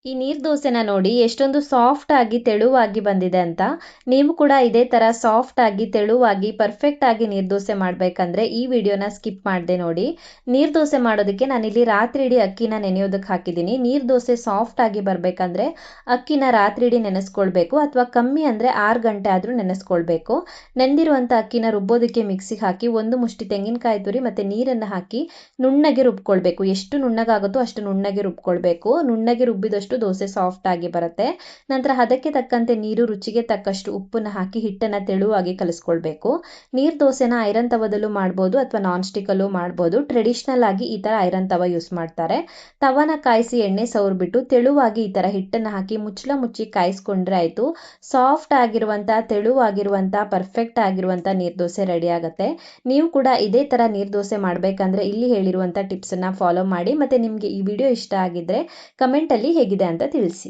ಈ ನೀರು ದೋಸೆನ ನೋಡಿ ಎಷ್ಟೊಂದು ಸಾಫ್ಟ್ ಆಗಿ ತೆಳುವಾಗಿ ಬಂದಿದೆ ಅಂತ. ನೀವು ಕೂಡ ಇದೇ ತರ ಸಾಫ್ಟ್ ಆಗಿ ತೆಳುವಾಗಿ ಪರ್ಫೆಕ್ಟ್ ಆಗಿ ನೀರು ದೋಸೆ ಮಾಡಬೇಕಂದ್ರೆ ಈ ವಿಡಿಯೋನ ಸ್ಕಿಪ್ ಮಾಡದೆ ನೋಡಿ. ನೀರು ದೋಸೆ ಮಾಡೋದಕ್ಕೆ ನಾನಿಲ್ಲಿ ರಾತ್ರಿ ಇಡೀ ಅಕ್ಕಿನ ನೆನೆಯೋದಕ್ಕೆ ಹಾಕಿದ್ದೀನಿ. ನೀರು ದೋಸೆ ಸಾಫ್ಟ್ ಆಗಿ ಬರಬೇಕಂದ್ರೆ ಅಕ್ಕಿನ ರಾತ್ರಿ ಇಡೀ ನೆನೆಸ್ಕೊಳ್ಬೇಕು, ಅಥವಾ ಕಮ್ಮಿ ಅಂದರೆ 6 ಗಂಟೆ ಆದರೂ ನೆನೆಸ್ಕೊಳ್ಬೇಕು. ನೆಂದಿರುವಂಥ ಅಕ್ಕಿನ ರುಬ್ಬೋದಕ್ಕೆ ಮಿಕ್ಸಿಗೆ ಹಾಕಿ ಒಂದು ಮುಷ್ಟಿ ತೆಂಗಿನಕಾಯಿ ತುರಿ ಮತ್ತು ನೀರನ್ನು ಹಾಕಿ ನುಣ್ಣಗೆ ರುಬ್ಕೊಳ್ಬೇಕು. ಎಷ್ಟು ನುಣ್ಣಗಾಗುತ್ತೋ ಅಷ್ಟು ನುಣ್ಣಗೆ ರುಬ್ಕೊಳ್ಬೇಕು. ನುಣ್ಣಗೆ ರುಬ್ಬಿದಷ್ಟು ದೋಸೆ ಸಾಫ್ಟ್ ಆಗಿ ಬರುತ್ತೆ. ನಂತರ ಅದಕ್ಕೆ ತಕ್ಕಂತೆ ನೀರು, ರುಚಿಗೆ ತಕ್ಕಷ್ಟು ಉಪ್ಪನ್ನ ಹಾಕಿ ಹಿಟ್ಟನ್ನು ತೆಳುವಾಗಿ ಕಲಿಸ್ಕೊಳ್ಬೇಕು. ನೀರು ದೋಸೆನ ಐರನ್ ತವದಲ್ಲೂ ಮಾಡ್ಬೋದು ಅಥವಾ ನಾನ್ ಸ್ಟಿಕ್ಕಲ್ಲೂ ಮಾಡ್ಬೋದು. ಟ್ರೆಡಿಷ್ನಲ್ ಆಗಿ ಈ ಥರ ಐರನ್ ತವ ಯೂಸ್ ಮಾಡ್ತಾರೆ. ತವನ ಕಾಯಿಸಿ ಎಣ್ಣೆ ಸವರ್ಬಿಟ್ಟು ತೆಳುವಾಗಿ ಈ ಥರ ಹಿಟ್ಟನ್ನು ಹಾಕಿ ಮುಚ್ಚಳ ಮುಚ್ಚಿ ಕಾಯಿಸ್ಕೊಂಡ್ರೆ ಆಯಿತು. ಸಾಫ್ಟ್ ಆಗಿರುವಂಥ ತೆಳುವಾಗಿರುವಂಥ ಪರ್ಫೆಕ್ಟ್ ಆಗಿರುವಂಥ ನೀರು ದೋಸೆ ರೆಡಿ ಆಗುತ್ತೆ. ನೀವು ಕೂಡ ಇದೇ ಥರ ನೀರು ದೋಸೆ ಮಾಡಬೇಕಂದ್ರೆ ಇಲ್ಲಿ ಹೇಳಿರುವಂಥ ಟಿಪ್ಸನ್ನು ಫಾಲೋ ಮಾಡಿ. ಮತ್ತು ನಿಮಗೆ ಈ ವಿಡಿಯೋ ಇಷ್ಟ ಆಗಿದ್ದರೆ ಕಮೆಂಟಲ್ಲಿ ಹೇಗಿದೆ ಅಂತ ತಿಳಿಸಿ.